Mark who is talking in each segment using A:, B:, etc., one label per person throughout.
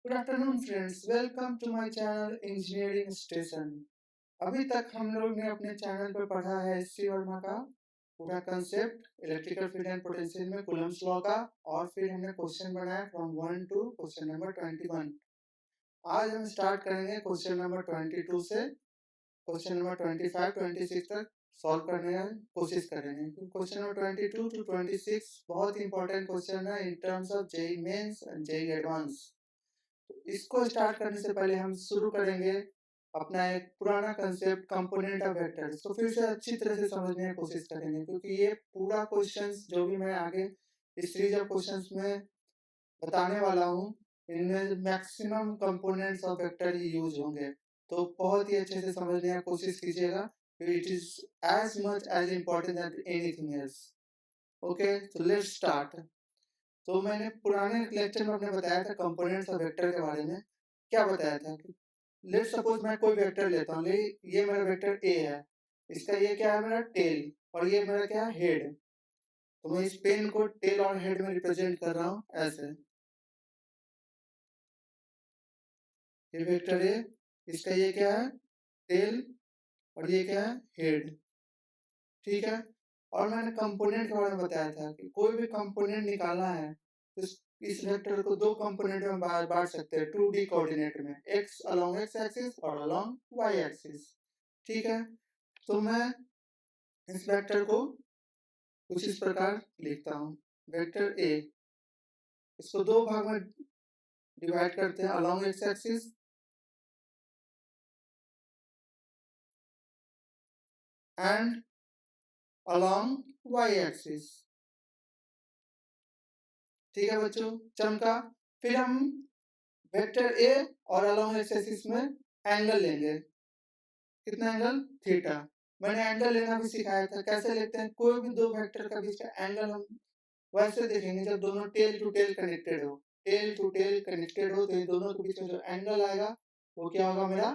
A: Good afternoon friends, welcome to my channel engineering station. अभी तक हम लोग ने अपने चैनल पर पढ़ा है एससी वर्मा का पूरा concept electrical field and potential में कूलम्ब्स लॉ का, और फिर हमने क्वेश्चन बनाया फ्रॉम 1 टू क्वेश्चन नंबर 21। आज हम स्टार्ट करेंगे क्वेश्चन नंबर 22 से क्वेश्चन नंबर 25 26 तक सॉल्व करने की कोशिश करेंगे। क्वेश्चन नंबर 22 टू 26 बहुत इंपॉर्टेंट क्वेश्चन है in terms of JEE mains and JEE advance. इसको स्टार्ट करने से पहले हम शुरू करेंगे अपना एक पुराना कंसेप्ट कंपोनेंट ऑफ वेक्टर्स। तो फिर से अच्छी तरह से समझने की कोशिश करेंगे, क्योंकि ये पूरा क्वेश्चंस जो भी मैं आगे इस सीरीज ऑफ क्वेश्चंस में बताने वाला हूँ, इनमें maximum components of vector he use होंगे। तो बहुत ही अच्छे से समझने की कोशिश कीजिएगा। It is as much as important as anything else. Okay, तो लेट्स स्टार्ट। तो मैंने पुराने लेक्चर में आपने बताया था कंपोनेंट्स ऑफ वेक्टर के बारे में। क्या बताया था कि लेट सपोज मैं कोई वेक्टर लेता हूँ, ये मेरा वेक्टर ए है, इसका ये क्या है, मेरा टेल, और ये मेरा क्या है, हेड। तो मैं इस पेन को टेल और हेड में रिप्रेजेंट कर रहा हूँ ऐसे। ये वेक्टर ए, इसका ये क्या है, टेल, और ये क्या है, हेड। ठीक है। और मैंने कंपोनेंट के बारे में बताया था कि कोई भी कंपोनेंट निकालना है तो इस वेक्टर को दो कंपोनेंट में बांट सकते हैं 2D कोऑर्डिनेट में, x अलोंग x एक्सिस और अलोंग y एक्सिस। ठीक है। तो मैं इस वेक्टर को कुछ इस प्रकार लिखता हूँ। वेक्टर ए, इसको दो भाग में डिवाइड करते हैं, along x axis and along y axis. ठीक है बच्चों, चमका। फिर हम वेक्टर ए और अलोंग एक्स एक्सिस में एंगल लेंगे। कितना एंगल, थीटा। मैंने एंगल लेना भी सिखाया था, कैसे लेते हैं। कोई भी दो वेक्टर का बीच का एंगल हम वैसे देखेंगे जब दोनों टेल टू टेल कनेक्टेड हो। टेल टू टेल कनेक्टेड हो तो ये दोनों के बीच में जो एंगल आएगा वो क्या होगा, मेरा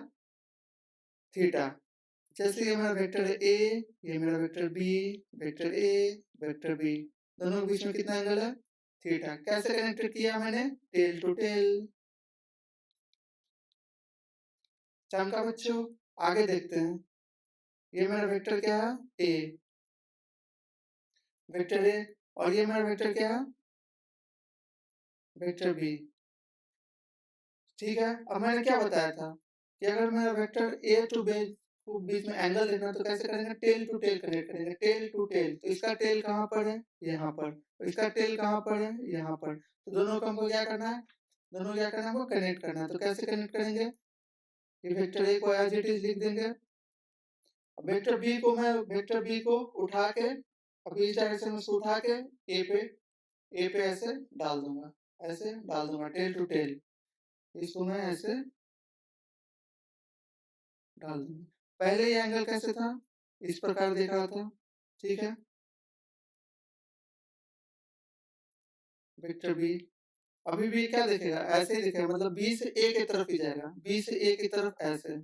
A: थीटा। जैसे ये मेरा वेक्टर है ए, ये मेरा vector B, vector A, vector B, दोनों के बीच में कितना एंगल है, थीटा। कैसे कनेक्टेड किया मैंने, टेल टू टेल। चमका बच्चों, आगे देखते हैं। ये मेरा वेक्टर क्या है, ए, वेक्टर ए, और ये मेरा वेक्टर क्या है, वेक्टर बी। ठीक है। अब मैंने क्या बताया था कि अगर मेरा वेक्टर ए टू बी को बीच में एंगल देखना तो कैसे करेंगे, टेल टू टेल कनेक्ट करेंगे। टेल टू टेल, तो इसका टेल कहाँ पर है, यहाँ पर, तो इसका टेल कहाँ पर है, यहाँ पर। तो दोनों को हमको क्या करना है, दोनों क्या करना है, हमको कनेक्ट करना है। तो कैसे कनेक्ट करेंगे, ये वेक्टर ए को एज इट इज लिख देंगे। वेक्टर बी को मैं, वेक्टर बी को उठा के, अभी इस डायरेक्शन में उसको उठा के ए पे ऐसे डाल दूंगा, ऐसे डाल दूंगा, टेल टू टेल। इसको मैं ऐसे डाल दूंगा। पहले ये एंगल कैसे था, इस प्रकार देख रहा था। ठीक है। वेक्टर बी अभी भी क्या देखेगा, ऐसे ही दिखेगा, मतलब बी से ए की तरफ ही जाएगा, बी से ए की तरफ ऐसे।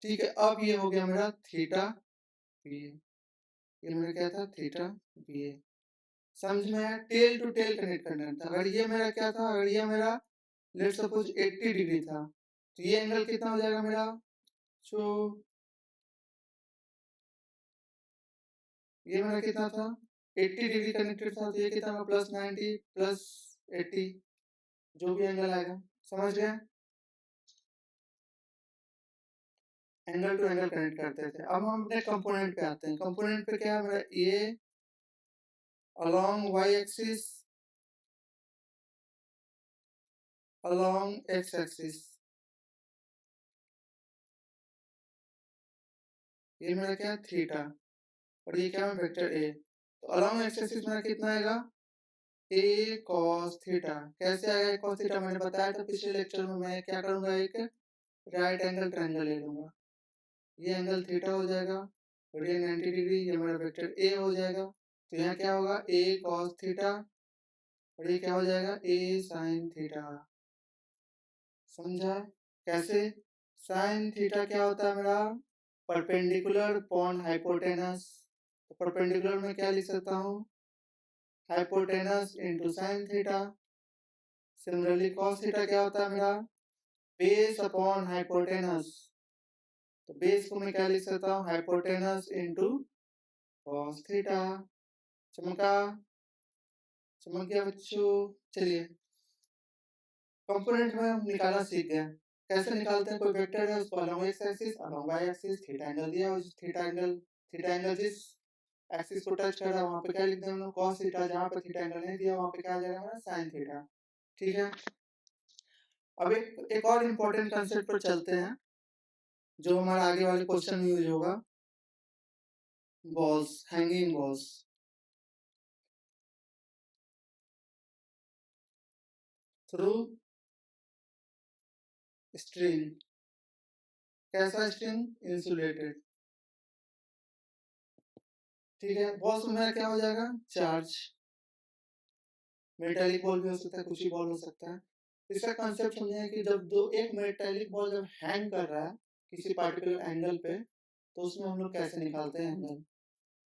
A: ठीक है। अब ये हो गया मेरा थीटा बी ए। ये मेरा क्या था, थीटा बी ए। समझ में आया, टेल टू टेल कनेक्ट करना था। अगर ये मेरा क्या था, अगर ये मेरा लेट सपोज 80 डिग्री था, तो ये एंगल कितना हो जाएगा मेरा, सो ये मेरा कितना था, 80 डिग्री कनेक्टेड था, तो ये कितना होगा, प्लस 90 प्लस 80, जो भी एंगल आएगा। समझ गए, एंगल टू एंगल कनेक्ट करते थे। अब हम अपने कंपोनेंट पे आते हैं। कंपोनेंट पे क्या है मेरा, A along Y axis along X axis, ये मेरा क्या है, थीटा, और ये क्या है, वेक्टर ए। तो अलोंग एक्स एक्सिस मेरा कितना आएगा, ए कॉस थीटा। कैसे आएगा ए कॉस थीटा, मैंने बताया था पिछले लेक्चर में। मैं क्या करूंगा, एक राइट एंगल ट्रायंगल ले लूंगा, ये एंगल थीटा हो जाएगा, और ये 90 डिग्री, ये मेरा वेक्टर ए हो जाएगा। तो यहाँ क्या होगा, ए कॉस थीटा, और ये क्या हो जाएगा, ए साइन थीटा। समझा कैसे, साइन थीटा क्या होता है मेरा, परपेंडिकुलर अपॉन हाइपोटेनस। तो परपेंडिकुलर में क्या लिख सकता हूँ, hypotenuse into sine theta. Similarly cos theta क्या होता है मेरा, बेस अपॉन हाइपोटेनस। तो बेस को मैं क्या लिख सकता हूँ, हाइपोटेनस इंटू cos थीटा। चमका, चमक गया बच्चों। चलिए कंपोनेंट में हम निकालना सीख गए। कैसे निकालते हैं, कोई वेक्टर है उसको along X axis along Y axis theta angle दिया, उस थीटा एंगल जिस एक्सिस को टच कर रहा है वहां पे क्या लिख दें हम लोग, cos थीटा। जहां पे थीटा एंगल नहीं दिया वहां पे क्या आ जाएगा हमारा, sin थीटा। ठीक है। अब एक और इम्पोर्टेंट कंसेप्ट पर चलते हैं जो हमारा आगे वाले क्वेश्चन में यूज होगा, balls, hanging balls. Through string, कैसा स्ट्रिंग, इंसुलेटेड। ठीक है, बॉल्स में मेरा क्या हो जाएगा, चार्ज। मेटालिक बॉल भी हो सकता है, कुछ ही बॉल हो सकता है। इसका कंसेप्ट समझे कि जब एक मेटालिक बॉल जब हैंग कर रहा है किसी पार्टिकुलर एंगल पे, तो उसमें हम लोग कैसे निकालते हैं एंगल।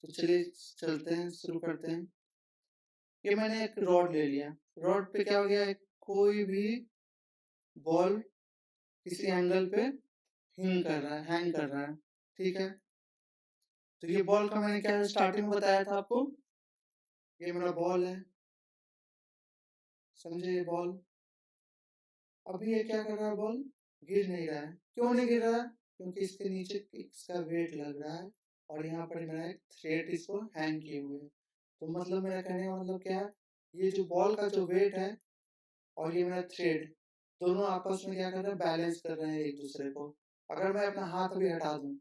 A: तो चलिए चलते हैं, शुरू करते हैं। ये मैंने एक रॉड ले लिया, रॉड पे क्या हो गया, एक कोई भी बॉल किसी एंगल पे हिंग कर रहा है, हैंग कर रहा है। ठीक है, तो ये बॉल का मैंने क्या स्टार्टिंग में बताया था आपको, ये मेरा बॉल है, समझे, ये बॉल। अभी ये क्या कर रहा है, बॉल गिर नहीं रहा है। क्यों नहीं गिर रहा है, क्योंकि इसके नीचे इसका वेट लग रहा है और यहाँ पर मेरा एक थ्रेड इसको हैंग किए हुए है। तो मतलब मेरा कहने का मतलब क्या है, ये जो बॉल का जो वेट है और ये मेरा थ्रेड, दोनों आपस में क्या कर रहे हैं, बैलेंस कर रहे हैं एक दूसरे को। अगर मैं अपना हाथ अभी हटा दूं,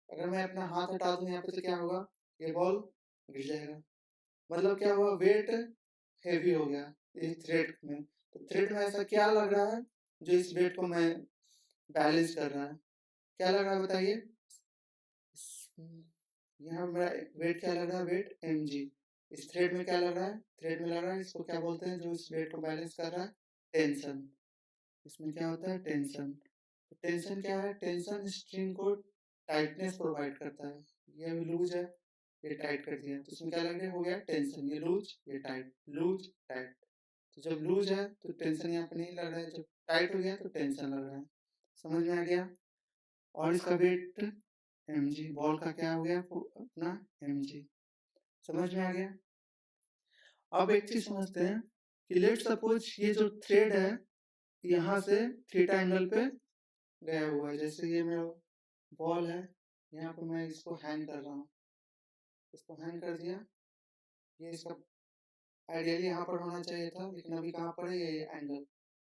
A: अगर मैं अपना हाथ हटा दूं यहाँ पे, तो क्या होगा, ये बॉल गिर जाएगा। मतलब क्या हुआ, वेट हेवी हो गया इस थ्रेड में। तो थ्रेड में ऐसा क्या लग रहा है जो इस वेट को मैं बैलेंस कर रहा है, क्या लग रहा है बताइए। यहाँ मेरा वेट क्या लग रहा है, वेट mg। इस थ्रेड में क्या लग रहा है, थ्रेड में लग रहा है, इसको क्या बोलते हैं जो इस वेट को बैलेंस कर रहा है, टेंशन। इसमें क्या होता है, टेंशन। तो टेंशन क्या है, टेंशन स्ट्रिंग को टाइटनेस प्रोवाइड करता है। ये अभी लूज है, ये टाइट कर दिया, तो इसमें क्या लग रहा है, हो गया टेंशन। ये लूज, ये टाइट, लूज टाइट। तो जब लूज है तो टेंशन यहाँ पे नहीं लग रहा है, जब टाइट हो गया तो टेंशन लग रहा है। समझ में आ गया। और इसका वेट mg, बॉल का क्या हो गया अपना mg। समझ में आ गया। अब एक चीज समझते हैं कि लेट सपोज ये जो थ्रेड है यहाँ से थीटा एंगल पे गया हुआ है। जैसे ये मेरा बॉल है, यहाँ पे मैं इसको हैंग कर रहा हूँ, इसको हैंग कर दिया। ये इसका आइडियली यहाँ पर होना चाहिए था, लेकिन अभी कहाँ पर है, ये एंगल।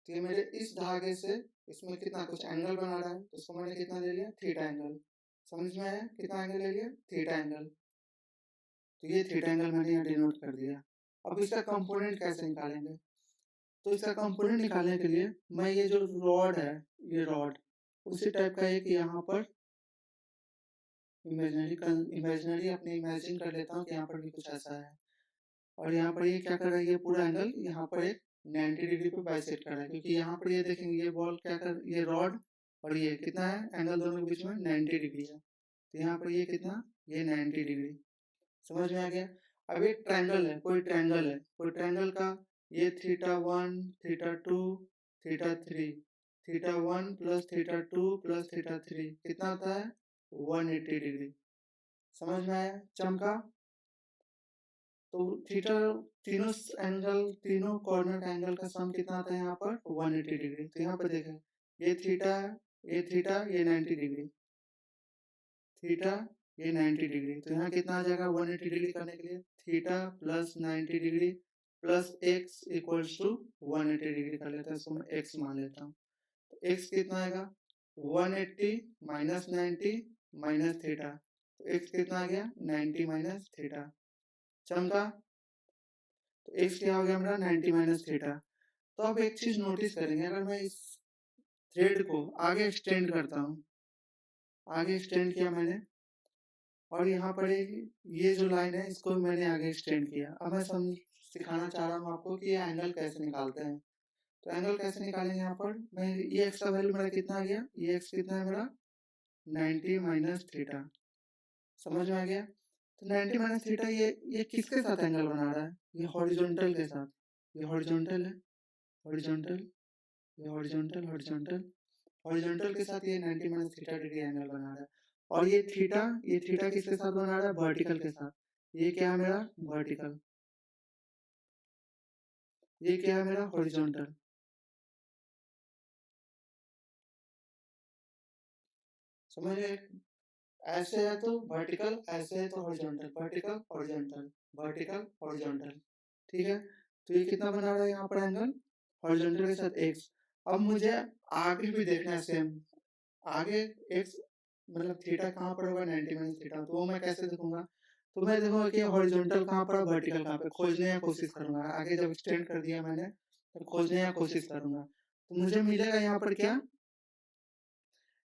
A: तो ये मेरे इस धागे से इसमें कितना कुछ एंगल बना रहा है, तो इसको मैंने कितना ले लिया, थीटा एंगल। समझ में आया, कितना एंगल ले लिया, थीटा एंगल। तो ये थीटा एंगल मैंने यहाँ डिनोट कर दिया। अब इसका कंपोनेंट कैसे निकालेंगे, तो इसका कंपोनेंट निकालने के लिए मैं ये जो रॉड है, ये रॉड उसी टाइप का एक यहाँ पर इमेजिनरी अपने इमेजिन कर लेता हूँ कि यहाँ पर भी कुछ ऐसा है। और यहाँ पर ये क्या कर रहा है, ये पूरा एंगल यहाँ पर एक 90 डिग्री पे बाइसेक्ट कर रहा है, क्योंकि यहाँ पर ये देखेंगे ये बॉल क्या कर, ये रॉड और ये कितना है, एंगल दोनों के बीच में 90 डिग्री है। तो यहाँ पर ये कितना, ये 90 डिग्री। समझ में आ गया। अब एक ट्रायंगल है, कोई ट्रायंगल है, कोई ट्रायंगल का ये theta 1 theta 2 theta 3, theta 1 plus theta 2 plus theta 3 कितना होता है, 180 डिग्री। समझ में आया, चमका। तो थीटा, तीनों एंगल, तीनों कॉर्नर का एंगल का सम कितना आता है यहाँ पर, 180 डिग्री। तो यहाँ पर देखें, ये थीटा, ये थीटा, ये 90 डिग्री, थीटा, ये 90 डिग्री। तो यहाँ कितना आ जाएगा, 180 डिग्री करने के लिए theta plus 90 degree plus X equals to 180 degree कर लेते हैं, इसको मैं एक्स मान लेता हूँ। तो एक्स कितना आएगा, 180 माइनस 90 माइनस थीटा। तो एक्स कितना आ गया, 90 माइनस थीटा। चमका। तो एक्स क्या हो गया मेरा, 90 माइनस थीटा। तो अब एक चीज नोटिस करेंगे, अगर मैं इस थ्रेड को आगे एक्सटेंड करता हूँ, आगे एक्सटेंड किया मैंने, और यहाँ पर ये जो लाइन है इसको मैंने आगे एक्सटेंड किया। अब मैं सिखाना चाह रहा हूँ आपको कि ये एंगल कैसे निकालते हैं। तो एंगल कैसे निकालेंगे, यहाँ पर मैं ये एक्स का वैल्यू मेरा कितना आ गया, ये एक्स कितना है मेरा, 90 माइनस थीटा। समझ में आ गया। तो 90 माइनस थीटा ये किसके साथ एंगल बना रहा है, ये हॉरिजॉन्टल के साथ, ये हॉरिजॉन्टल है, हॉरिजॉन्टल, ये हॉरिजॉन्टल, हॉरिजॉन्टल, हॉरिजॉन्टल के साथ ये 90 माइनस थीटा डिग्री एंगल बना रहा है। और ये थीटा किसके साथ बना रहा है? वर्टिकल के साथ। ये क्या है मेरा? वर्टिकल। ये क्या है मेरा? हॉरिजॉन्टल। समझ गए? ऐसे है तो वर्टिकल, ऐसे है तो horizontal, vertical horizontal, vertical horizontal. ठीक है, तो ये कितना बना रहा है यहाँ पर एंगल? हॉरिजॉन्टल के साथ एक्स। अब मुझे आगे भी देखना है सेम। आगे एक्स मतलब थीटा कहाँ पर होगा? 90 माइनस थीटा। तो वो मैं कैसे देखूंगा? तो मैं देखूंगा कि हॉरिजॉन्टल कहाँ पर, वर्टिकल कहाँ पे, खोजने की कोशिश करूंगा। आगे जब एक्सटेंड कर दिया मैंने तो खोजने की कोशिश करूंगा। तो मुझे मिलेगा यहाँ पर क्या?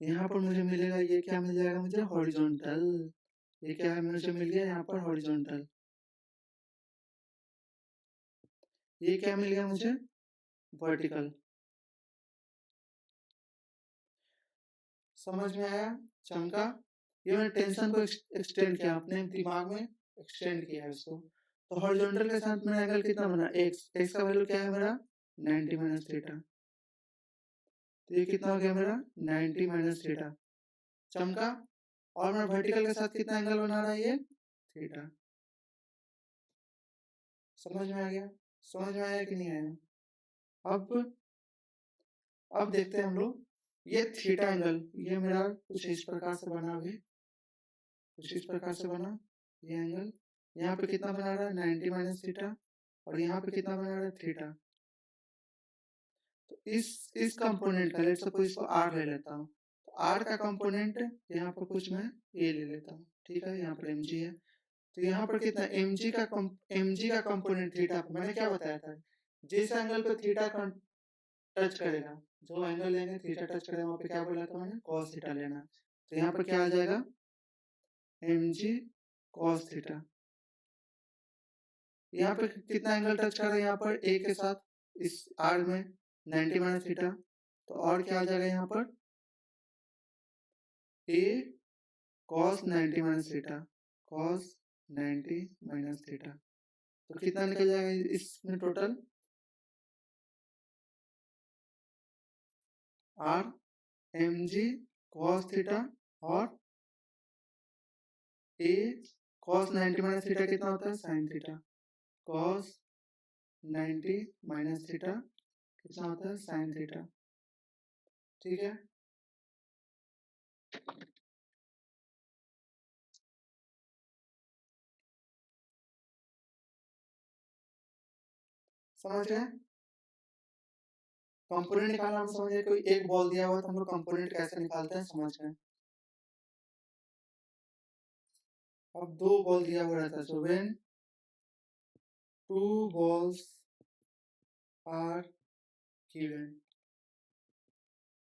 A: यहाँ पर मुझे मिलेगा, ये क्या मिल जाएगा मुझे? हॉरिजॉन्टल। ये क्या है? मुझे मिल गया यहाँ पर हॉरिजॉन्टल। ये क्या मिल गया मुझे? वर्टिकल। समझ में आया? चमका? ये मैंने टेंशन को एक्सटेंड किया, अपने दिमाग में एक्सटेंड किया है इसको। तो हॉरिजॉन्टल के साथ मेरा एंगल कितना बना? एक्स। एक्स का वैल्यू क्या है मेरा? 90 माइनस थीटा। तो ये कितना हो गया मेरा? 90 माइनस थीटा। चमका? और मेरा वर्टिकल के साथ कितना एंगल बना रहा है ये? थीटा। समझ में आ गया? समझ में आया कि नहीं आया? अब अब देखते हैं हम लोग, ये थीटा एंगल ये मेरा कुछ इस प्रकार से बना, अभी कुछ इस प्रकार से बना ये एंगल। यहाँ पे कितना बना रहा है? 90 माइनस थीटा। और यहाँ पे कितना बना रहा है? थीटा। तो इस कंपोनेंट का, लेट्स सपोज इसको आर ले लेता हूँ। तो आर का कंपोनेंट यहाँ पर कुछ मैं ए ले लेता हूँ। ठीक है, यहाँ पर एम जी है। तो यहाँ पर कितना? एम जी का कंपोनेंट थीटा। मैंने क्या बताया था? जिस एंगल पे थीटा टच करेगा, जो एंगल लेंगे थीटा टच करेगा, वहाँ पे क्या बोला था मैंने? कॉस थीटा लेना। तो यहाँ पर क्या आ जाएगा? M G cos theta. यहाँ पे कितना एंगल टच कर रहा है? यहाँ पर ए के साथ, इस आर में 90 माइनस थीटा। तो और क्या आ जाएगा यहाँ पर? A cos 90 minus theta, cos 90 minus theta. तो कितना निकल जाएगा इसमें total? R M G cos theta और ए कॉस 90 माइनस थीटा कितना होता है? Sine theta. Cos 90 minus theta कितना होता है? Sine theta. ठीक है, समझ गए? कंपोनेंट निकालना हम समझे, कोई एक बॉल दिया हुआ तो हम लोग कंपोनेंट कैसे निकालते हैं समझ गए। अब दो बॉल दिया हुआ रहता है, so when two balls are given,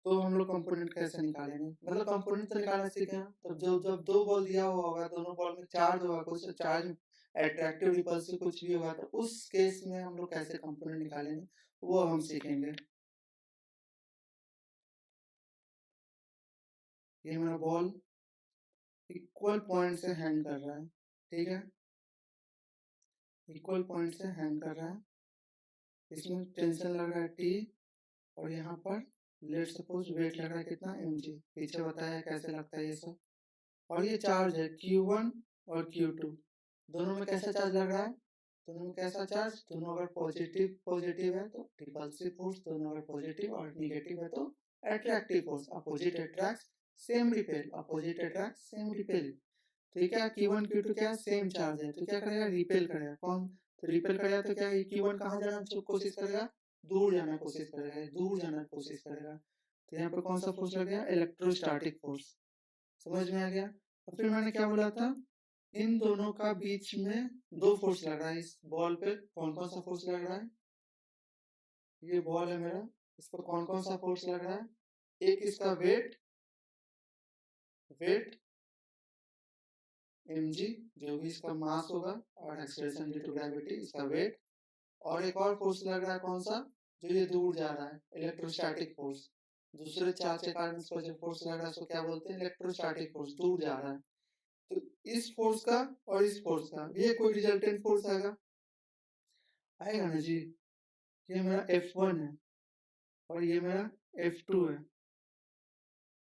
A: तो हम लोग कंपोनेंट कैसे निकालेंगे? मतलब कंपोनेंट तो निकालना सीखे हैं, तब जब जब दो बॉल दिया हुआ होगा, दोनों बॉल में चार्ज होगा, कुछ चार्ज एट्रैक्टिव रिपल्सिव कुछ भी होगा, तो उस केस में हम लोग कैसे कंपोनेंट निकालेंगे वो हम सीखेंगे। ये मेरा बॉल इक्वल पॉइंट से हैंग कर रहा है। ठीक है, इक्वल पॉइंट से हैंग कर रहा है। इसमें टेंशन लग रहा है टी, और यहाँ पर लेट सपोज वेट लग रहा है कितना? mg। पीछे बताया कैसे लगता है ये सब। और ये चार्ज है q1 और q2। दोनों में कैसा चार्ज लग रहा है? दोनों में कैसा चार्ज? दोनों अगर पॉजिटिव पॉजिटिव है तो रिपल्सिव फोर्स, दोनों अगर पॉजिटिव और निगेटिव है तो attractive force. Opposite attract same repel, opposite attract same repel. तो ये क्या? Q1 Q2 क्या? सेम चार्ज है, तो क्या करेगा? रिपेल करेगा। कौन? तो रिपेल करेगा तो क्या? Q1 कहाँ जाना कोशिश करेगा? दूर जाना कोशिश करेगा, दूर जाना कोशिश करेगा। तो यहाँ पर कौन सा फोर्स लग गया? Electrostatic force. समझ में आ गया? और फिर मैंने क्या बोला था? इन दोनों का बीच में दो फोर्स लग रहा है। इस बॉल पे कौन कौन सा फोर्स लग रहा है? ये बॉल है मेरा, इस पर कौन कौन सा फोर्स लग रहा है? एक इसका वेट, वेट mg, जो भी इसका मास होगा, और एक्सेलरेशन ड्यू टू ग्रेविटी, इसका वेट। और एक और फोर्स लग रहा है कौन सा? जो ये दूर जा रहा है, इलेक्ट्रोस्टैटिक फोर्स। दूसरे चार्ज के कारण इसको जो फोर्स लग रहा है उसको क्या बोलते हैं? इलेक्ट्रोस्टैटिक फोर्स, दूर जा रहा है। तो इस फोर्स का और इस फोर्स का ये कोई रिजल्टेंट फोर्स आएगा, आएगा ना जी? ये मेरा F1 है और ये मेरा F2 है।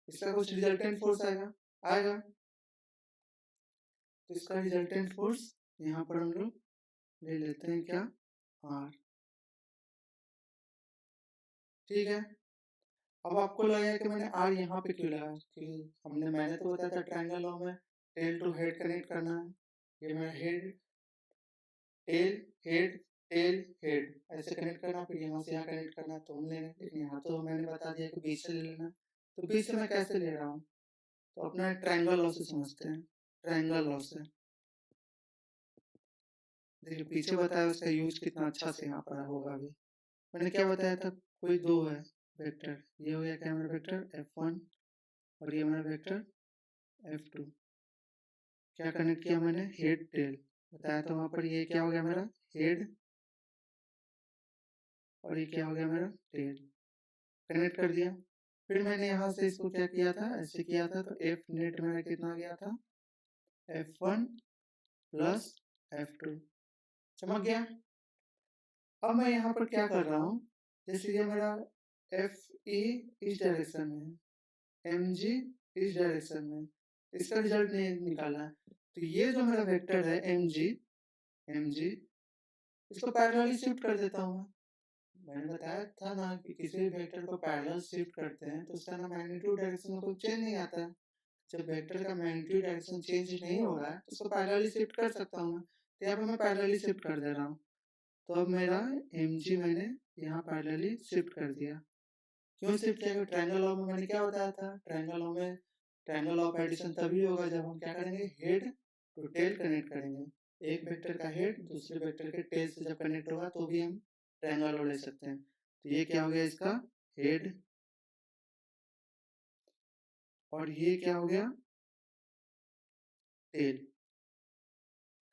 A: इसका कुछ रिजल्टेंट फोर्स आएगा। तो इसका रिजल्टेंट फोर्स यहाँ पर हम लोग ले लेते हैं क्या, R। ठीक है। अब आपको लगेगा कि मैंने R यहाँ पे क्यों लगाया, कि मैंने तो बताया था ट्रायंगल लॉ में टेल टू हेड कनेक्ट करना है। ये मेरा head, tail, head, tail, head ऐसे कनेक्ट करना, फिर यहाँ से यहाँ कनेक्ट करना, तो हम लेंगे। लेकिन यहाँ तो मैंने बता दिया कि बीच से ले लेना। तो बीच से मैं कैसे ले रहा हूँ, तो अपना ट्रायंगल लॉ से समझते हैं। ट्रायंगल लॉ से देखिए पीछे बताया, उसका यूज कितना अच्छा से यहाँ पर होगा अभी। मैंने क्या बताया था, कोई दो है वेक्टर, ये हो गया क्या मेरा वेक्टर F1 और ये मेरा वेक्टर F2। क्या कनेक्ट किया मैंने, हेड टेल बताया था वहां पर। ये क्या हो गया मेरा हेड और ये क्या हो गया मेरा टेल, कनेक्ट कर दिया। फिर मैंने यहाँ से इसको क्या किया था, ऐसे किया था। तो F नेट मेरा कितना गया था, F1 प्लस F2, चमक गया। अब मैं यहाँ पर क्या कर रहा हूँ, जैसे ये मेरा FE इस डायरेक्शन में है, MG इस डायरेक्शन में, इसका रिजल्ट नहीं निकाला है। तो ये जो मेरा वेक्टर है MG इसको पैरेलली शिफ्ट कर देता हूँ। मैंने बताया था ना कि किसी भी वेक्टर को पैरेलल शिफ्ट करते हैं तो उसका ना मैग्नीट्यूड डायरेक्शन में कोई चेंज नहीं आता है। जब वेक्टर का मैग्नीट्यूड डायरेक्शन चेंज नहीं हो रहा है तो उसको पैरेलली शिफ्ट कर सकता हूँ मैं। तो यहाँ पर मैं पैरेलली शिफ्ट कर दे रहा हूँ। तो अब मेरा MG मैंने यहाँ पैरेलली शिफ्ट कर दिया। क्यों शिफ्ट किया, ट्रायंगल लॉ में मैंने क्या बताया था, ट्रायंगल लॉ में ट्रायंगल ऑफ एडिशन तभी होगा जब हम क्या करेंगे, हेड टू टेल कनेक्ट करेंगे। एक वेक्टर का हेड दूसरे वेक्टर के टेल से जब कनेक्ट होगा तो भी हम ट्रायंगल लॉ ले सकते हैं। तो ये क्या हो गया इसका हेड और ये क्या हो गया टेल,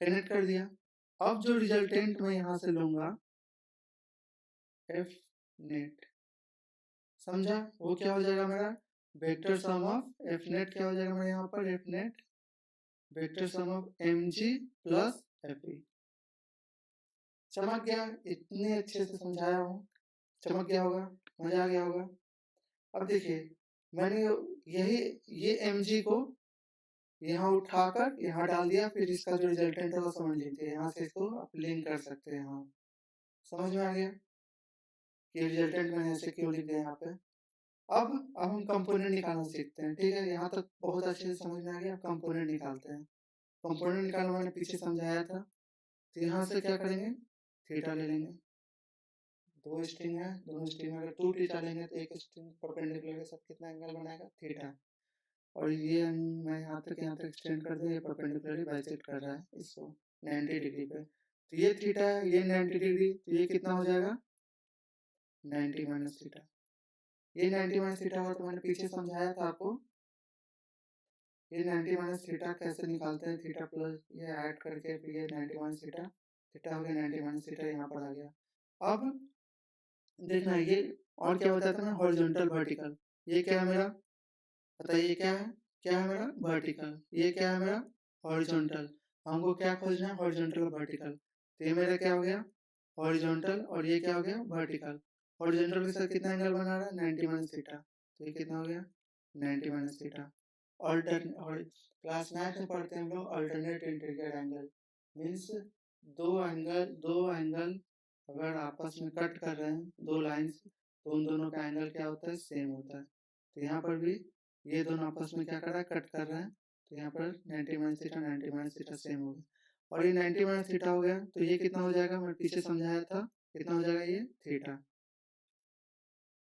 A: कनेक्ट कर दिया। अब जो रिजल्टेंट मैं यहां से लूंगा F नेट, समझा, वो क्या हो जाएगा मेरा vector sum of F net, क्या हो जाएगा मेरा यहाँ पर F net vector sum of MG plus FE। चमक गया, इतने अच्छे से समझाया हूँ, चमक गया होगा, मजा आ गया होगा। अब देखिए मैंने यही ये MG को यहाँ उठाकर यहाँ डाल दिया, फिर इसका जो रिजल्टेंट है वो समझ लीजिए, यहाँ से इसको आप लिंक कर सकते हैं। हाँ समझ में आ गया कि रिजल्टेंट मैंने ऐसे क्यों लिख दिया यहाँ पे। अब हम कंपोनेंट निकालना सीखते हैं। ठीक है, यहाँ तक बहुत अच्छे से समझ में आ गया। अब कंपोनेंट निकालते हैं। कंपोनेंट निकालना मैंने पीछे समझाया था। तो यहाँ से क्या करेंगे, थीटा ले लेंगे। दो स्ट्रिंग है, दोनों स्ट्रिंग में अगर टू थीटा लेंगे तो एक स्ट्रिंग परपेंडिकुलर के साथ कितना एंगल बनाएगा, थीटा। और ये मैं यहाँ तक एक्सटेंड कर दिया, ये परपेंडिकुलरली बाइसेक्ट कर रहा है इसको 90 डिग्री पे। तो ये थीटा है, ये 90 डिग्री, तो ये कितना हो जाएगा 90 माइनस थीटा। ये 90 माइनस थीटा हुआ, तो मैंने पीछे समझाया था आपको। ये 90 माइनस थीटा कैसे निकालते हैं, थीटा प्लस ये ऐड करके, फिर ये 90 माइनस थीटा, थीटा हो गया 90 माइनस थीटा, यहाँ पर आ गया। अब देखना ये और क्या बताया था मैं, हॉरिजॉन्टल वर्टिकल। ये क्या है मेरा, बताइए क्या है मेरा वर्टिकल, ये क्या है मेरा हॉरिजॉन्टल। हमको क्या खोजना है, हॉरिजॉन्टल और वर्टिकल। तो ये मेरा क्या हो गया हॉरिजॉन्टल और ये क्या हो गया वर्टिकल। हॉरिजॉन्टल के साथ कितना एंगल बना रहा है 90 माइनस थीटा, तो ये कितना हो गया 90 माइनस थीटा। क्लास 9 में पढ़ते हैं हम लोग अल्टरनेट इंटीरियर एंगल, मीन्स दो एंगल अगर आपस में कट कर रहे हैं, दो लाइंस, तो उन दोनों का एंगल क्या होता है, सेम होता है। तो यहाँ पर भी ये दोनों आपस में क्या कर रहा है, कट कर रहे हैं। तो यहाँ पर 90 minus theta 90 minus theta same हो गया। और ये 90 माइनस थीटा हो गया, तो ये कितना हो जाएगा, मैं पीछे समझाया था कितना हो जाएगा, ये थीटा।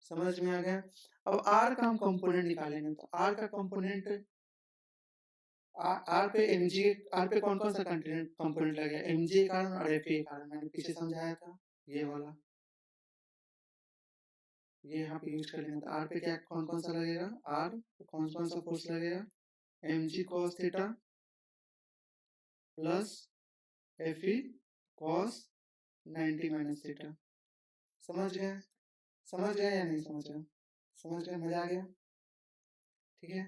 A: समझ में आ गया। अब आर का हम कंपोनेंट निकालेंगे। तो आर का कंपोनेंट, आर पे एमजी, आर पे कौन कौन सा कंपोनेंट लगेगा, एमजी के कारण और एफ के कारण, मैंने पीछे समझाया था ये वाला, ये यहाँ पे यूज कर लेंगे। तो आर पे क्या कौन कौन सा लगेगा, आर पे कौन कौन सा फोर्स लगेगा, MG cos theta plus F E cos 90 minus theta. समझ गए, समझ गए या नहीं समझ गए, समझ गए, मजा आ गया। ठीक है,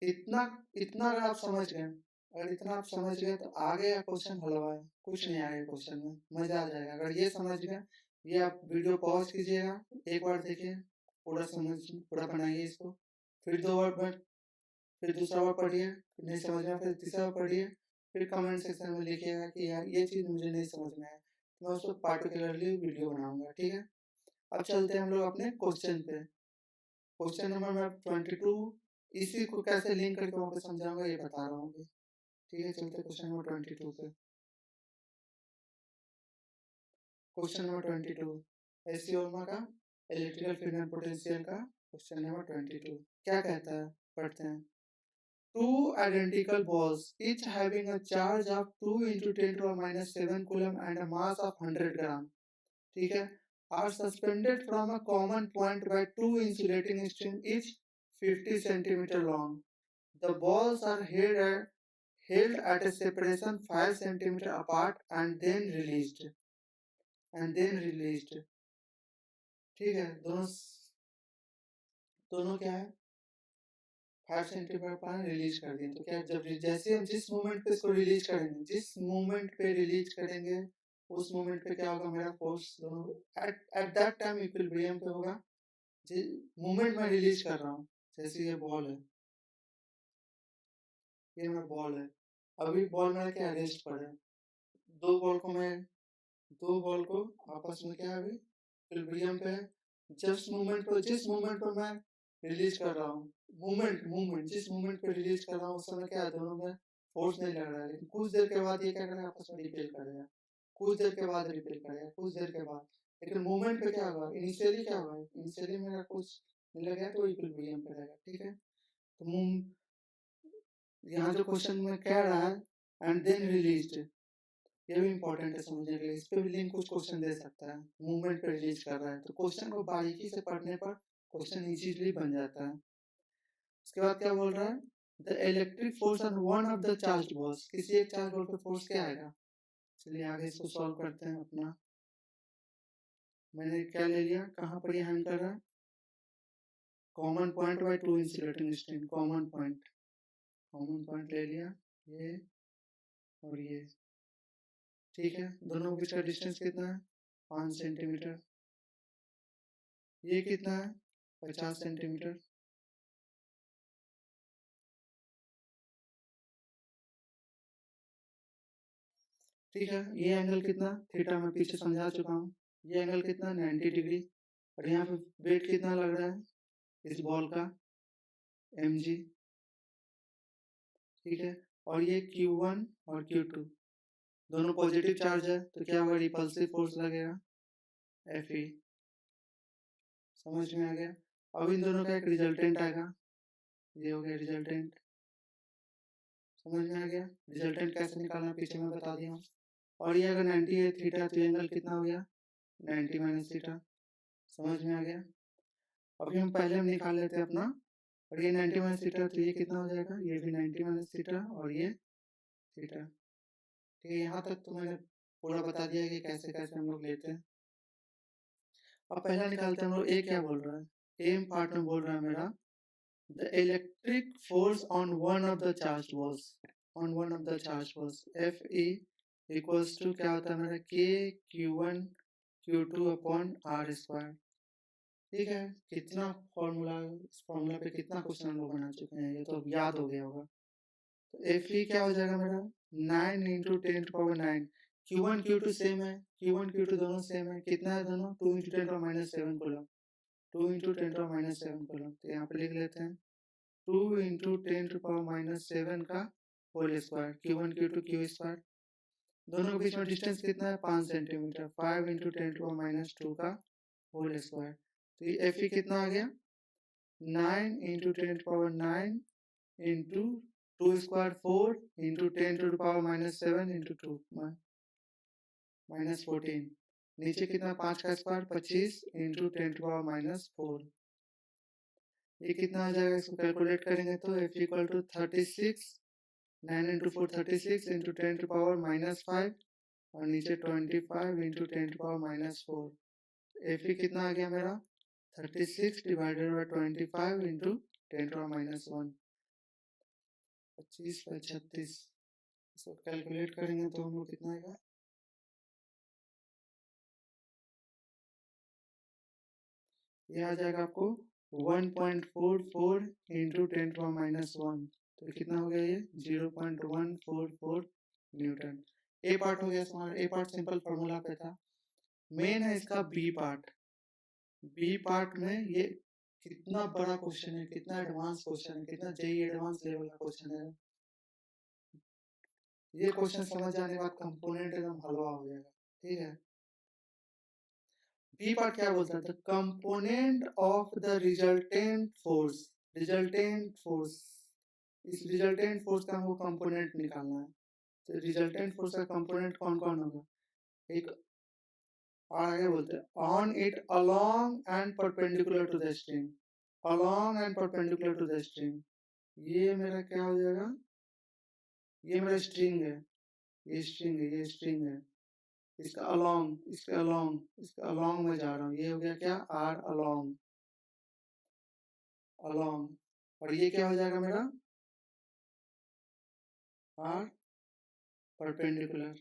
A: इतना इतना अगर आप समझ गए अगर इतना आप समझ गए तो आगे का क्वेश्चन हलवा है, कुछ नहीं आएगा क्वेश्चन में, मजा आ जाएगा। अगर ये समझ गए, ये आप वीडियो पॉज कीजिएगा, एक बार देखिए, पूरा समझ, पूरा बनाइए इसको, फिर 2 बार, फिर दूसरा बार पढ़िए, नहीं समझ में आया फिर तीसरा बार पढ़िए, फिर कमेंट सेक्शन में लिखिएगा कि यार ये चीज़ मुझे नहीं समझ में आया, तो मैं उसको पार्टिकुलरली वीडियो बनाऊंगा, ठीक है। अब चलते हैं हम लोग अपने क्वेश्चन पे। क्वेश्चन नंबर मैं 22 इसी को कैसे लिंक करके वहाँ पे समझाऊंगा ये बता रहा हूँ। ठीक है, चलते क्वेश्चन नंबर 22 पे। क्वेश्चन नंबर 22 एसी ओरमा का इलेक्ट्रिकल फील्ड एंड पोटेंशियल का क्वेश्चन नंबर 22 क्या कहता है, पढ़ते हैं। Two identical balls, each having a charge of 2 into 10 to the minus 7 coulomb and a mass of 100 gram, ठीक है, are suspended from a common point by two insulating strings each 50 centimeter long. The balls are held at a separation 5 centimeter apart and then released. ठीक है, दोनों क्या है, 5 centimetre पर release कर दिए। तो क्या जब जैसे हम जिस मोमेंट पे इसको रिलीज करेंगे, जिस मोमेंट पे रिलीज करेंगे, उस मोमेंट पे क्या होगा, मेरा फोर्स दोनों एट दैट टाइम इक्विलिब्रियम पे होगा। मोमेंट मैं रिलीज कर रहा हूँ, जैसे ये बॉल है, ये मेरा बॉल है, अभी बॉल मेरा क्या रेस्ट पर है, दो बॉल को मैं दो बॉल को आपस में क्या है, अभी इक्विलिब्रियम पे है। जिस मोमेंट पर मैं रिलीज कर रहा हूँ, मूवमेंट जिस मूवमेंट पे रिलीज कर रहा हूँ, उस समय क्या है, दोनों में फोर्स नहीं लग रहा है, लेकिन कुछ देर के बाद ये क्या करेगा, आपस में रिपेल करेगा, कुछ देर के बाद रिपेल करेगा, कुछ देर के बाद। लेकिन मूवमेंट पे क्या होगा, इनिशियली क्या होगा, इनिशियली मेरा कुछ नहीं लगेगा तो इक्विलिब्रियम पे रहेगा, ठीक है। तो यहाँ जो क्वेश्चन में कह रहा है एंड देन रिलीज्ड, ये भी इंपॉर्टेंट है समझने के लिए, इस पे भी लिंक कुछ क्वेश्चन दे सकता है, मूवमेंट पे रिलीज कर रहा है, तो क्वेश्चन को बारीकी से पढ़ने पर क्वेश्चन इजीली बन जाता है। उसके बाद क्या बोल रहा है, the electric force on one of the charge balls, किसी एक चार्ज बॉल पे फोर्स क्या आएगा। चलिए आगे इसको सॉल्व करते हैं अपना। मैंने क्या ले लिया, कहाँ पर ये हैंग कर रहा है, common point by two insulating string, common point ले लिया, ये और ये, ठीक है। दोनों के बीच का डिस्टेंस कितना है, 5 सेंटीमीटर। ये कितना है, 50 सेंटीमीटर। ठीक है, ये एंगल कितना, थीटा मैं पीछे समझा चुका हूँ। ये एंगल कितना, 90 डिग्री। और यहाँ पे वेट कितना लग रहा है इस बॉल का, mg, ठीक है। और ये q1 और q2 दोनों पॉजिटिव चार्ज है, तो क्या होगा, रिपल्सिव फोर्स लगेगा, Fe। समझ में आ गया। अब इन दोनों का एक रिजल्टेंट आएगा, ये हो गया रिजल्टेंट, समझ में आ गया। रिजल्टेंट कैसे निकालना पीछे मैं बता दिया हूँ। और ये अगर 90 है थीटा, तो एंगल कितना हो गया, 90 माइनस थीटा, समझ में आ गया। अभी हम पहले हम निकाल लेते हैं अपना, और ये 90 माइनस थीटा, तो ये कितना हो जाएगा, ये भी 90 माइनस थीटा और ये थीटा, ठीक है। यहाँ तक तो मैंने पूरा बता दिया कि कैसे कैसे हम लोग लेते हैं। अब पहला निकालते हैं हम लोग, ए क्या बोल रहा है, ए पार्ट में बोल रहा है मेरा, the electric force on one of the charge balls, on one of the charge balls, F E equals to क्या होता है मेरा, के Q1 Q2 upon are square, ठीक है। कितना फॉर्मूला, इस फॉर्मूला पे कितना क्वेश्चन हम लोग बना चुके हैं, ये तो याद हो गया होगा। तो एफ ई क्या हो जाएगा मेरा, 9 इंटू 10⁻9। Q1 Q2 सेम है, Q1 Q2 दोनों सेम है, कितना है दोनों, 2 इंटू 10⁻7 कूलम, 2 इंटू 10⁻7 कूलम। तो यहाँ पे लिख लेते हैं 2 इंटू 10⁻7 का whole square, Q1 Q2 Q square. दोनों के बीच में डिस्टेंस कितना है, 5 सेंटीमीटर, 5 इंटू 10⁻2 का होल स्क्वायर। तो ये एफ ई कितना आ गया, 9 into 10⁻9 into 2 square 4 into 10⁻7 into 2 -14। नीचे कितना, 5 का स्क्वायर 25 इंटू 10⁻4। ये कितना आ जाएगा, इसको कैलकुलेट करेंगे तो F equal to 36, 9 into 4 36 into 10⁻5 और नीचे 25 इंटू 10⁻4। एफ कितना आ गया मेरा, 36 डिवाइडेड बाई 25 इंटू 10⁻1, 25 बाई 36, इसको कैलकुलेट करेंगे तो हम लोग कितना आएगा, ये आ जाएगा आपको 1.44 इंटू 10⁻⁻1, तो कितना हो गया ये 0.144 न्यूटन। ए पार्ट हो गया हमारा, ए पार्ट सिंपल फॉर्मूला पे था। मेन है इसका बी पार्ट। बी पार्ट में ये कितना बड़ा क्वेश्चन है, कितना एडवांस क्वेश्चन है, कितना जेई एडवांस लेवल का क्वेश्चन है। ये क्वेश्चन समझ जाने के बाद कंपोनेंट एकदम हलवा हो जाएगा, ठीक है। बी पार्ट क्या बोलता है, the component of the resultant force. Resultant force, इस रिजल्टेंट फोर्स का हमको कंपोनेंट निकालना है। तो रिजल्टेंट फोर्स का कंपोनेंट कौन कौन होगा, एक और आगे बोलते हैं on it along and perpendicular to the string. Along and perpendicular to the string, ये मेरा क्या हो जाएगा, ये मेरा स्ट्रिंग है, ये स्ट्रिंग है, ये स्ट्रिंग है। इसका अलोंग, इसका अलोंग, इसका अलोंग में जा रहा हूँ, ये हो गया क्या, आर अलोंग, अलोंग। और ये क्या हो जाएगा मेरा, आर परपेंडिकुलर,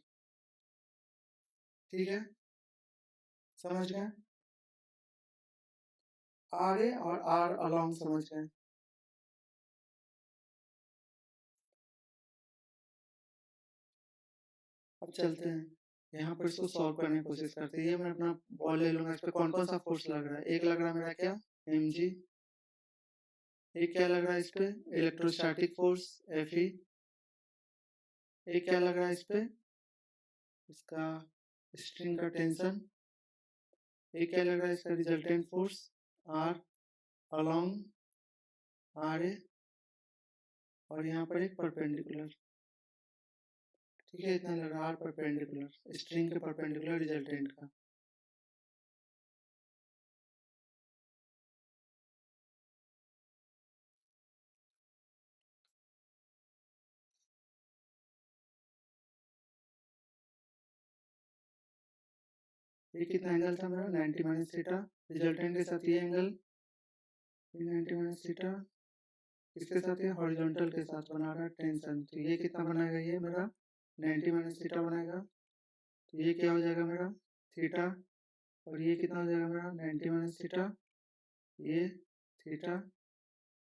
A: ठीक है, समझ गए। आर ए और आर अलोंग समझ गए। अब चलते हैं यहाँ पर, इसको सॉल्व करने की कोशिश करते हैं। ये मैं अपना बॉल ले लूंगा, इस पे कौन कौन सा फोर्स लग रहा है। एक लग रहा है मेरा क्या, एम जी। एक क्या लग रहा है इस पे, इलेक्ट्रोस्टैटिक फोर्स, एफ ई। एक क्या लग रहा है इस पे, इसका स्ट्रिंग का टेंशन। एक क्या लग रहा है इसका resultant force, R along, R A. और यहाँ पर एक परपेंडिकुलर, ठीक है, इतना लग रहा है, आर परपेंडिकुलर, स्ट्रिंग के परपेंडिकुलर रिजल्टेंट का। ये कितना एंगल था मेरा, 90 माइनस थीटा। रिजल्टेंट के साथ ये एंगल 90 माइनस थीटा, इसके साथ ये हॉरिजॉन्टल के साथ बना रहा है टेंशन। तो ये कितना बनाएगा, ये मेरा 90 माइनस थीटा बनाएगा। तो ये क्या हो जाएगा मेरा, थीटा। और ये कितना हो जाएगा मेरा, 90 माइनस थीटा, ये थीटा।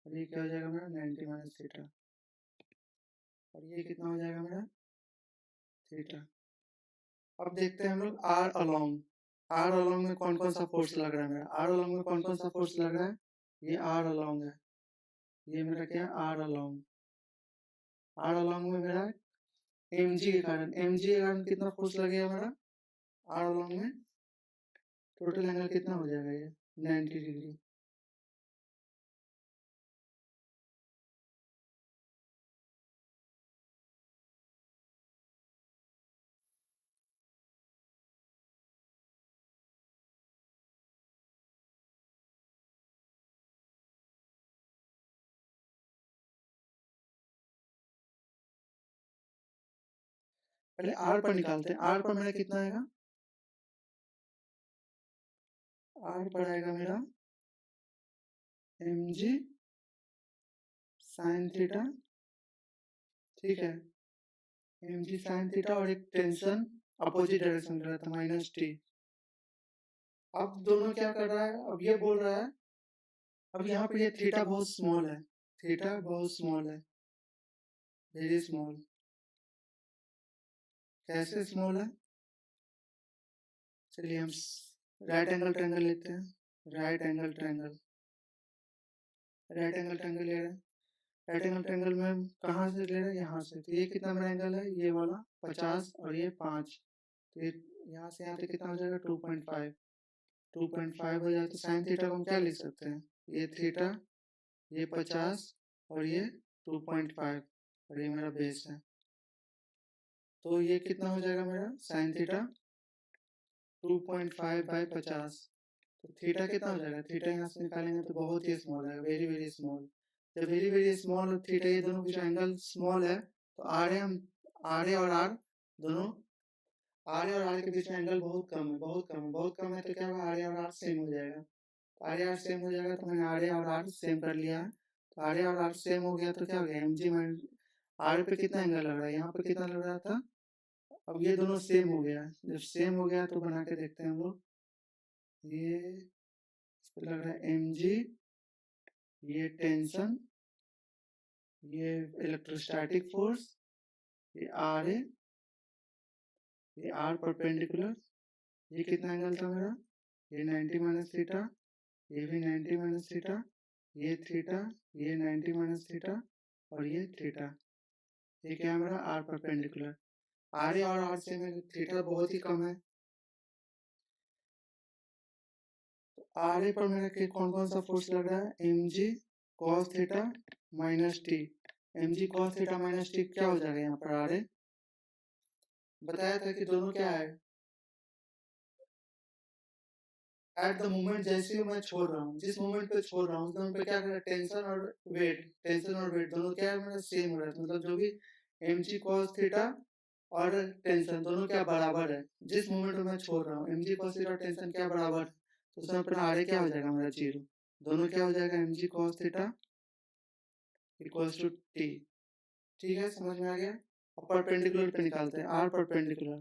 A: और ये क्या हो जाएगा मेरा, 90 माइनस थीटा। और ये कितना हो जाएगा मेरा, थीटा। अब देखते हैं हम लोग आर अलोंग। आर अलोंग में कौन कौन सा फोर्स लग रहा है मेरा, आर अलोंग में कौन कौन सा फोर्स लग रहा है, ये आर अलोंग है, ये मेरा क्या है, आर अलोंग। आर अलोंग में मेरा एम जी के कारण, एम जी के कारण कितना फोर्स लगेगा मेरा आर अलोंग में, टोटल एंगल कितना हो जाएगा ये 90 डिग्री। पहले आर पर निकालते हैं, आर पर मेरा कितना आएगा, आर पर आएगा मेरा एम जी साइन थीटा, ठीक है, एम जी साइन थीटा। और एक टेंशन अपोजिट डायरेक्शन में रहा था, माइनस टी। अब दोनों क्या कर रहा है, अब ये बोल रहा है, अब यहाँ पर ये थीटा बहुत स्मॉल है, थीटा बहुत स्मॉल है, वेरी स्मॉल। कैसे स्मॉल है, चलिए हम राइट एंगल ट्रायंगल लेते हैं, right angle triangle, right angle triangle ले रहे हैं। राइट एंगल ट्रायंगल में हम कहाँ से ले रहे हैं, यहाँ से। तो ये कितना बड़ा एंगल है, ये वाला 50 और ये 5। तो ये यहाँ से यहाँ तक कितना हो जाएगा, 2.5। 2.5 हो जाए तो साइन थीटा को हम क्या लिख सकते हैं, ये थीटा, ये 50 और ये 2.5, और ये मेरा बेस है। तो ये कितना हो जाएगा मेरा साइन थीटा 2.5 बाई 50। तो थीटा कितना हो जाएगा, थीटा यहाँ से निकालेंगे तो बहुत ही स्मॉल है, वेरी वेरी स्मॉल। जब वेरी वेरी स्मॉल और थीटा ये दोनों की जो एंगल स्मॉल है, तो आर ए, हम आर ए और आर दोनों, आर ए और आर के बीच में एंगल बहुत कम है, बहुत कम है, बहुत कम है। तो क्या होगा, आर ए और आर सेम हो जाएगा। आर ए आर सेम हो जाएगा, तो मैंने आर ए और आर सेम कर लिया है। तो आर ए और आर सेम हो गया तो क्या हो गया, एम जी आर पे कितना एंगल लग रहा है, यहाँ पे कितना लग रहा था। अब ये दोनों सेम हो गया, जब सेम हो गया तो बना के देखते हैं हम लोग। ये इस पे लग रहा है एम जी, ये टेंशन, ये इलेक्ट्रोस्टैटिक फोर्स, ये आर ए, ये आर परपेंडिकुलर, ये कितना एंगल था मेरा, ये 90 माइनस थीटा, ये भी 90 माइनस थीटा, ये थीटा, ये 90 माइनस थीटा और ये थीटा। ये क्या है मेरा आर परपेंडिकुलर। आर ए और आर से में थीटा बहुत ही कम है, तो आर ए पर मेरा कौन कौन सा फोर्स लग रहा है, M G cos theta minus T. M G cos theta minus T क्या हो जाएगा यहाँ पर, आर ए बताया था कि दोनों क्या है, एट द मोमेंट जैसे ही मैं छोड़ रहा हूँ, जिस मोमेंट पे छोड़ रहा हूँ उस मोमेंट पे क्या कर रहा है, टेंशन और वेट, टेंशन और वेट दोनों क्या है मेरा सेम हो रहा है, मतलब जो भी एम जी कॉस थीटा और टेंशन दोनों क्या बराबर है। जिस मोमेंट में मैं छोड़ रहा हूँ एम जी कॉस थीटा और टेंशन क्या बराबर है, तो उसमें अपना आर ए क्या हो जाएगा मेरा जीरो। दोनों क्या हो जाएगा, M G cos theta equals to T. ठीक है, समझ में आ गया। अब परपेंडिकुलर पे निकालते हैं, आर परपेंडिकुलर।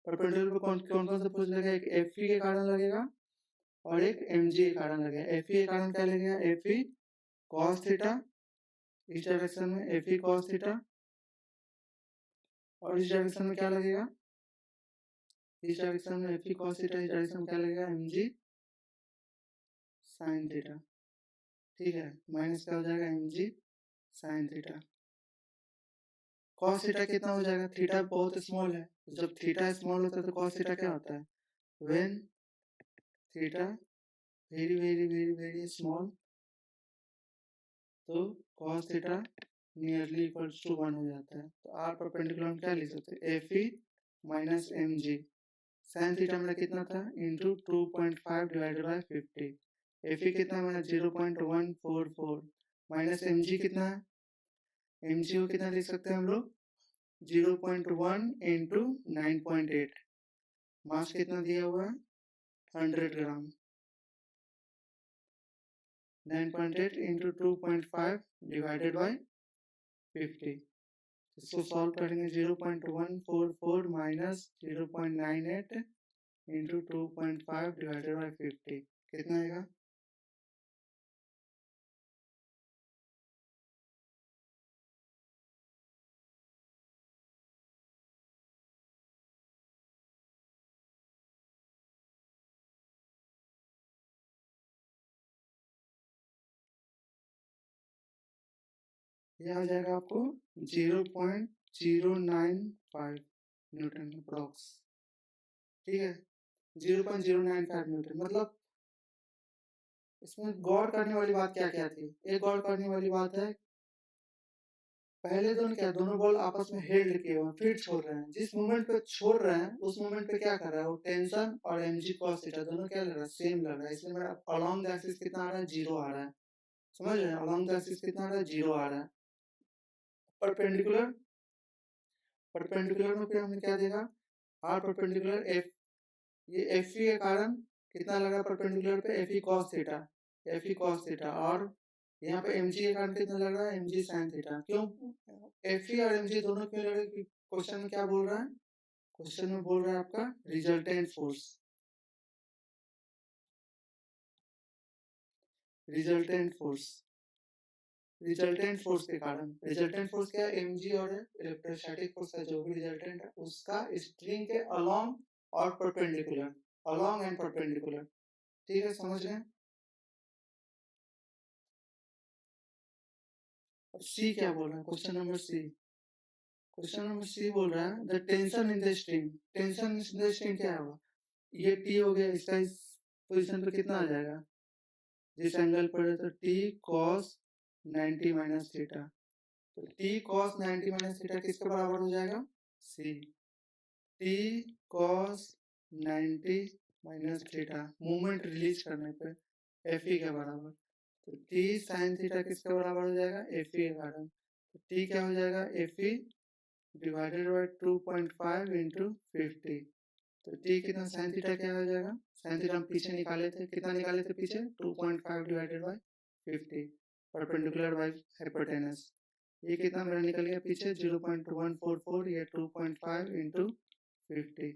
A: परपेंडिकुलर पे कौन कौन कौन सा फोर्स लगेगा, एक एफ ई के कारण लगेगा और एक एम जी के कारण लगेगा। एफ ई के कारण क्या लगेगा, एफ ई कॉस थीटा इस डायरेक्शन में, एफ ई कॉस थीटा, और इस डायरेक्शन में क्या लगेगा, इस डायरेक्शन में एफ ई कॉस थीटा, इस डायरेक्शन में क्या लगेगा, एम जी साइन थीटा। ठीक है, माइनस क्या हो जाएगा, M G sine theta. Cos theta कितना हो जाएगा, थीटा बहुत स्मॉल है, तो जब थीटा स्मॉल होता है तो कॉस थीटा क्या होता है, when theta very very very very small, तो cos theta nearly equals to 1 हो जाता है। तो आर परपेंडिकुलर हम क्या लिख सकते हैं, F E minus M G. Sine theta मेरा कितना था, into 2.5 divided by 50। F E कितना मेरा 0.144 माइनस एम जी कितना है, एम जी को कितना लिख सकते हैं हम लोग, 0.1 इंटू 9.8। मास कितना दिया हुआ है, 100 ग्राम। 9.8 इंटू 2.5 डिवाइडेड बाई 50। इसको सॉल्व करेंगे, 0.144 माइनस 0.98 इंटू 2.5 डिवाइडेड बाई 50 कितना आएगा, यह आ जाएगा आपको 0.095 न्यूटन अप्रॉक्स। ठीक है, 0.095 न्यूटन। मतलब इसमें गौर करने वाली बात क्या क्या थी, एक गौर करने वाली बात है, पहले दोनों क्या, दोनों बॉल आपस में हेल्ड किए हुए हैं, फिर छोड़ रहे हैं। जिस मोमेंट पे छोड़ रहे हैं उस मोमेंट पे क्या कर रहा है, वो टेंशन और एम जी कॉस थीटा दोनों क्या लग रहा है, सेम लग रहा है। इसलिए मेरा अलोंग द एक्सिस कितना आ रहा है, जीरो आ रहा है। समझ रहे हैं, अलोंग द एक्सिस कितना आ रहा है, जीरो आ रहा है। परपेंडिकुलर, परपेंडिकुलर में फिर हमने क्या देखा, आर परपेंडिकुलर एफ, ये एफ ई के कारण कितना लगा परपेंडिकुलर पे, F E cos theta, F E cos theta, और यहाँ पे एम जी के कारण कितना लग रहा है, एम जी साइन थीटा। क्यों एफ ई और एम जी दोनों क्यों लग रहे हैं, क्वेश्चन में क्या बोल रहा है, क्वेश्चन में बोल रहा है आपका resultant force, resultant force, resultant force के कारण। रिजल्टेंट फोर्स क्या है, एम जी और इलेक्ट्रोस्टैटिक फोर्स का जो भी रिजल्टेंट है उसका स्ट्रिंग के अलोंग और परपेंडिकुलर, अलोंग एंड परपेंडिकुलर। ठीक है, समझ रहे हैं। अब सी क्या बोल रहा है, question number C, question number C बोल रहा है the tension in the string, tension in the string क्या होगा, ये टी हो गया, इसका इस पोजीशन पे कितना आ जाएगा, जिस एंगल पर है तो टी कॉस 90 माइनस थीटा। तो टी कॉस 90 माइनस थीटा किसके बराबर हो जाएगा, see, T cos 90 minus theta movement release करने पे एफ ई के बराबर। तो टी साइन थीटा किसके बराबर हो जाएगा, एफ ई के कारण। तो टी क्या हो जाएगा, F E divided by 2.5 into 50। तो टी कितना, साइन थीटा क्या हो जाएगा, साइन थीटा हम पीछे निकाले थे, कितना निकाले थे पीछे, 2.5 divided by 50 perpendicular by hypotenuse. ये कितना मेरा निकल गया पीछे 0.144, ये 2.5 इंटू 50।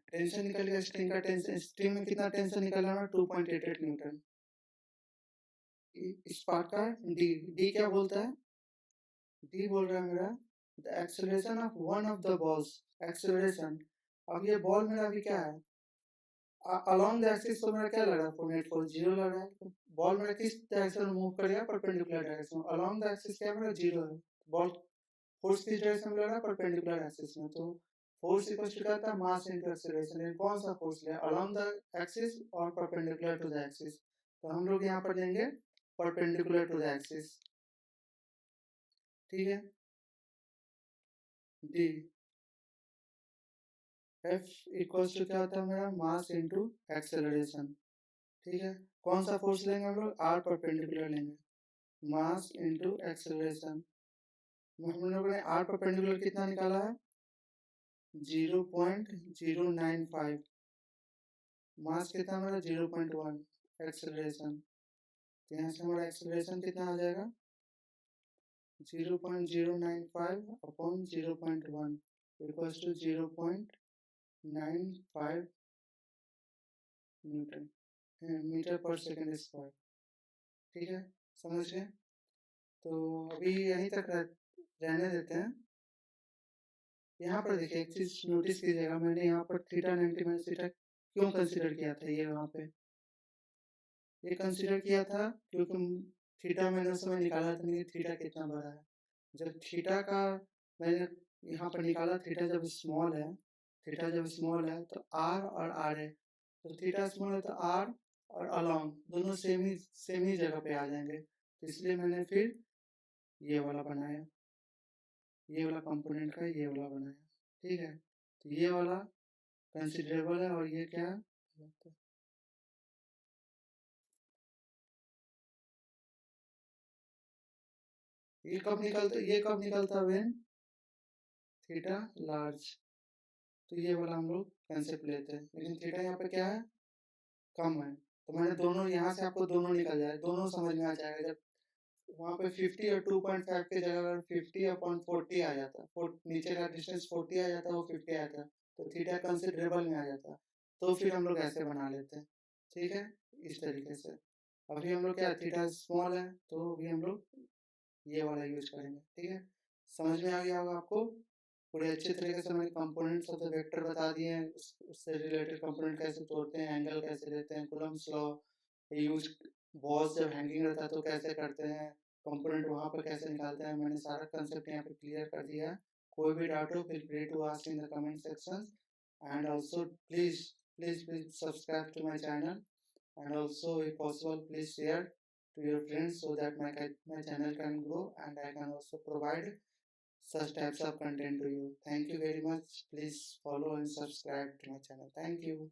A: टेंशन निकल गया स्ट्रिंग का, टेंशन स्ट्रिंग में कितना टेंशन निकला ना 2.88 न्यूटन। इस पार्ट का डी, डी क्या बोलता है, डी बोल रहा है मेरा the acceleration of one of the balls, acceleration. अब ये बॉल मेरा अभी क्या है अलोंग द एक्सिस, तो मेरा क्या लग रहा है 4.4 जीरो लग रहा है। तो बॉल मेरा किस डायरेक्शन में मूव करेगा, perpendicular direction. Along the axis क्या मेरा जीरो है, बॉल फोर्स किस डायरेक्शन में लग रहा है, परपेंडिकुलर एक्सिस में। तो फोर्स इक्वल टू क्या था, मास इनटू एक्सेलरेशन। ये कौन सा फोर्स लिया, अलोंग द एक्सिस और परपेंडिकुलर टू द एक्सिस। तो हम लोग यहाँ पर लेंगे परपेंडिकुलर टू द एक्सिस, ठीक है। डी एफ इक्वल्स टू क्या होता है मेरा, मास इनटू एक्सेलरेशन, ठीक है। कौन सा फोर्स लेंगे हम लोग, आर परपेंडिकुलर लेंगे, मास इनटू एक्सेलरेशन। हम लोगों ने आर परपेंडिकुलर कितना निकाला है 0.095, मास कितना हमारा 0.1, एक्सेलरेशन। तो यहाँ से हमारा एक्सेलरेशन कितना आ जाएगा 0.095 upon 0.1 equals to 0.95 newton metre per second square, ठीक है, समझ गए। तो अभी यहीं तक रहने देते हैं। यहाँ पर देखिए एक चीज नोटिस कीजिएगा, मैंने यहाँ पर थीटा 90 माइनस थीटा क्यों कंसीडर किया था, ये वहाँ पे ये कंसीडर किया था क्योंकि थीटा मैंने उस समय निकाला था नहीं थीटा कितना बड़ा है। जब थीटा का मैंने यहाँ पर निकाला, थीटा जब स्मॉल है, थीटा जब स्मॉल है तो आर और आर है, तो थीटा स्मॉल है तो आर और अलोंग दोनों सेम ही जगह पे आ जाएंगे। तो इसलिए मैंने फिर ये वाला बनाया, ये वाला कंपोनेंट का ये वाला बनाया, ठीक है। तो ये वाला कंसिडरेबल है और ये क्या है, ये कब निकलता व्हेन थीटा लार्ज। तो ये वाला हम लोग कंसेप्ट लेते हैं, लेकिन थीटा यहाँ पे क्या है कम है, तो मैंने दोनों यहाँ से आपको दोनों निकल जाए, दोनों समझ में आ जाएगा। जब वहाँ पे 50 और 2.5 के जगह अगर 50/40 आ जाता, नीचे का डिस्टेंस 40 आ जाता, वो 50 आता, तो थीटा कंसिडरेबल में आ जाता। तो फिर हम लोग ऐसे बना लेते हैं, ठीक है, इस तरीके से। अभी हम लोग क्या थीटा स्मॉल है तो अभी हम लोग ये वाला यूज करेंगे, ठीक है। समझ में आ गया होगा आपको, पूरे अच्छे तरीके से मैंने कंपोनेंट्स ऑफ द वेक्टर बता दिए हैं, उससे रिलेटेड कंपोनेंट कैसे तोड़ते हैं, एंगल कैसे लेते हैं, कूलम्ब्स लॉ यूज, बॉल्स जब हैंगिंग रहता है तो कैसे करते हैं, कंपोनेंट वहाँ पर कैसे निकालते हैं, मैंने सारा कंसेप्ट यहाँ पे क्लियर कर दिया है। कोई भी डाउट हो feel free to ask in the comment section, and also please subscribe to my channel, and also if possible please share to your friends so that my channel can grow and I can also provide such types of content to you. Thank you very much. Please follow and subscribe to my channel. Thank you.